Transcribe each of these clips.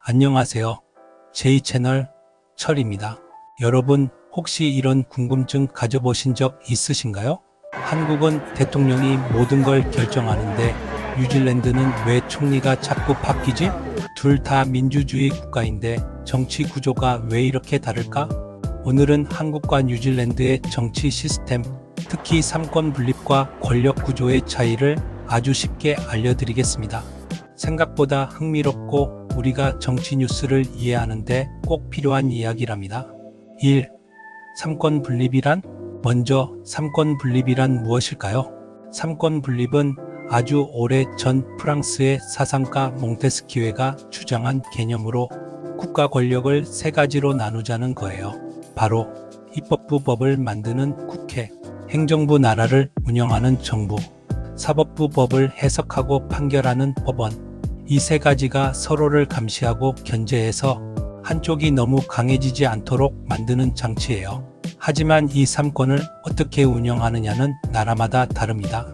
안녕하세요. 제2채널 철입니다. 여러분 혹시 이런 궁금증 가져보신 적 있으신가요? 한국은 대통령이 모든 걸 결정하는데 뉴질랜드는 왜 총리가 자꾸 바뀌지? 둘 다 민주주의 국가인데 정치 구조가 왜 이렇게 다를까? 오늘은 한국과 뉴질랜드의 정치 시스템, 특히 삼권 분립과 권력 구조의 차이를 아주 쉽게 알려드리겠습니다. 생각보다 흥미롭고 우리가 정치 뉴스를 이해하는데 꼭 필요한 이야기랍니다. 1. 삼권 분립이란? 먼저 삼권 분립이란 무엇일까요? 삼권 분립은 아주 오래 전 프랑스의 사상가 몽테스키웨가 주장한 개념으로 국가 권력을 세 가지로 나누자는 거예요. 바로 입법부 법을 만드는 국회, 행정부 나라를 운영하는 정부, 사법부 법을 해석하고 판결하는 법원. 이 세 가지가 서로를 감시하고 견제해서 한쪽이 너무 강해지지 않도록 만드는 장치예요. 하지만 이 삼권을 어떻게 운영하느냐는 나라마다 다릅니다.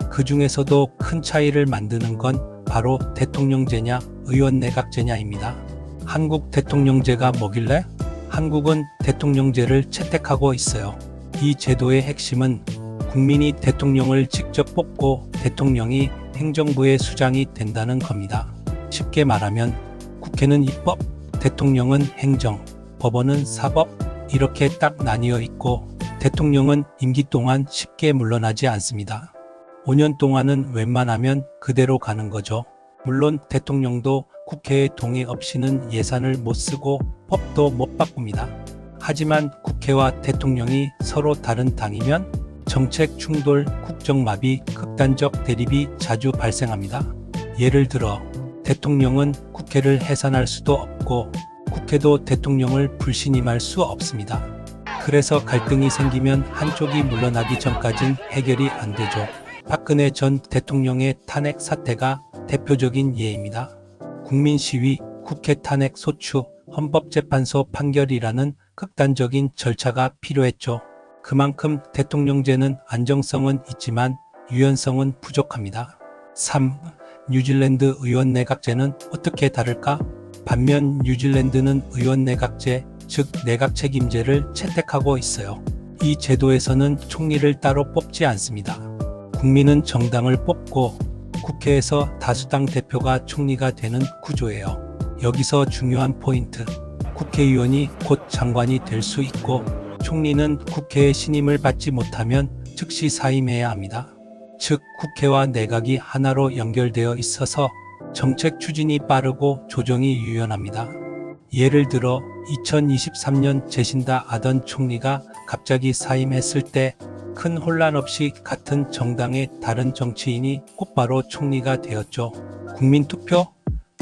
그 중에서도 큰 차이를 만드는 건 바로 대통령제냐 의원내각제냐입니다. 한국 대통령제가 뭐길래? 한국은 대통령제를 채택하고 있어요. 이 제도의 핵심은 국민이 대통령을 직접 뽑고 대통령이 행정부의 수장이 된다는 겁니다. 쉽게 말하면 국회는 입법, 대통령은 행정, 법원은 사법 이렇게 딱 나뉘어 있고 대통령은 임기 동안 쉽게 물러나지 않습니다. 5년 동안은 웬만하면 그대로 가는 거죠. 물론 대통령도 국회의 동의 없이는 예산을 못 쓰고 법도 못 바꿉니다. 하지만 국회와 대통령이 서로 다른 당이면 정책 충돌, 국정마비, 극단적 대립이 자주 발생합니다. 예를 들어 대통령은 국회를 해산할 수도 없고 국회도 대통령을 불신임할 수 없습니다. 그래서 갈등이 생기면 한쪽이 물러나기 전까진 해결이 안 되죠. 박근혜 전 대통령의 탄핵 사태가 대표적인 예입니다. 국민시위, 국회 탄핵 소추, 헌법재판소 판결이라는 극단적인 절차가 필요했죠. 그만큼 대통령제는 안정성은 있지만 유연성은 부족합니다. 3. 뉴질랜드 의원내각제는 어떻게 다를까? 반면 뉴질랜드는 의원내각제, 즉 내각책임제를 채택하고 있어요. 이 제도에서는 총리를 따로 뽑지 않습니다. 국민은 정당을 뽑고 국회에서 다수당 대표가 총리가 되는 구조예요. 여기서 중요한 포인트. 국회의원이 곧 장관이 될 수 있고 총리는 국회의 신임을 받지 못하면 즉시 사임해야 합니다. 즉 국회와 내각이 하나로 연결되어 있어서 정책 추진이 빠르고 조정이 유연합니다. 예를 들어 2023년 제신다 아던 총리가 갑자기 사임했을 때 큰 혼란 없이 같은 정당의 다른 정치인이 곧바로 총리가 되었죠. 국민투표?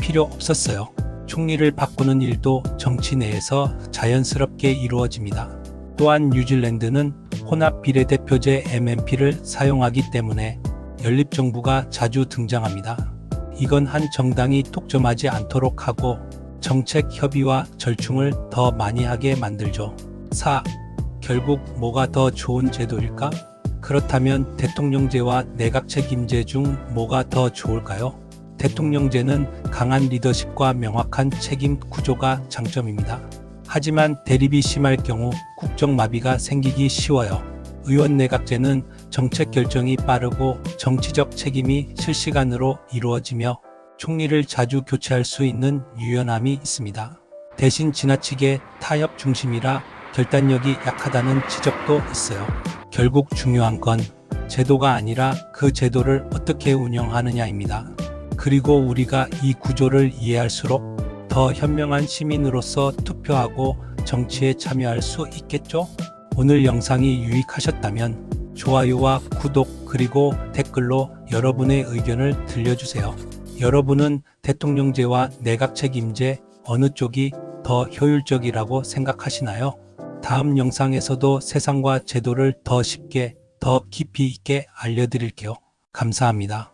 필요 없었어요. 총리를 바꾸는 일도 정치 내에서 자연스럽게 이루어집니다. 또한 뉴질랜드는 혼합 비례대표제 MMP를 사용하기 때문에 연립정부가 자주 등장합니다. 이건 한 정당이 독점하지 않도록 하고 정책 협의와 절충을 더 많이 하게 만들죠. 4. 결국 뭐가 더 좋은 제도일까? 그렇다면 대통령제와 내각책임제 중 뭐가 더 좋을까요? 대통령제는 강한 리더십과 명확한 책임 구조가 장점입니다. 하지만 대립이 심할 경우 국정마비가 생기기 쉬워요. 의원내각제는 정책 결정이 빠르고 정치적 책임이 실시간으로 이루어지며 총리를 자주 교체할 수 있는 유연함이 있습니다. 대신 지나치게 타협 중심이라 결단력이 약하다는 지적도 있어요. 결국 중요한 건 제도가 아니라 그 제도를 어떻게 운영하느냐입니다. 그리고 우리가 이 구조를 이해할수록 더 현명한 시민으로서 투표하고 정치에 참여할 수 있겠죠? 오늘 영상이 유익하셨다면 좋아요와 구독 그리고 댓글로 여러분의 의견을 들려주세요. 여러분은 대통령제와 내각책임제 어느 쪽이 더 효율적이라고 생각하시나요? 다음 영상에서도 세상과 제도를 더 쉽게, 더 깊이 있게 알려드릴게요. 감사합니다.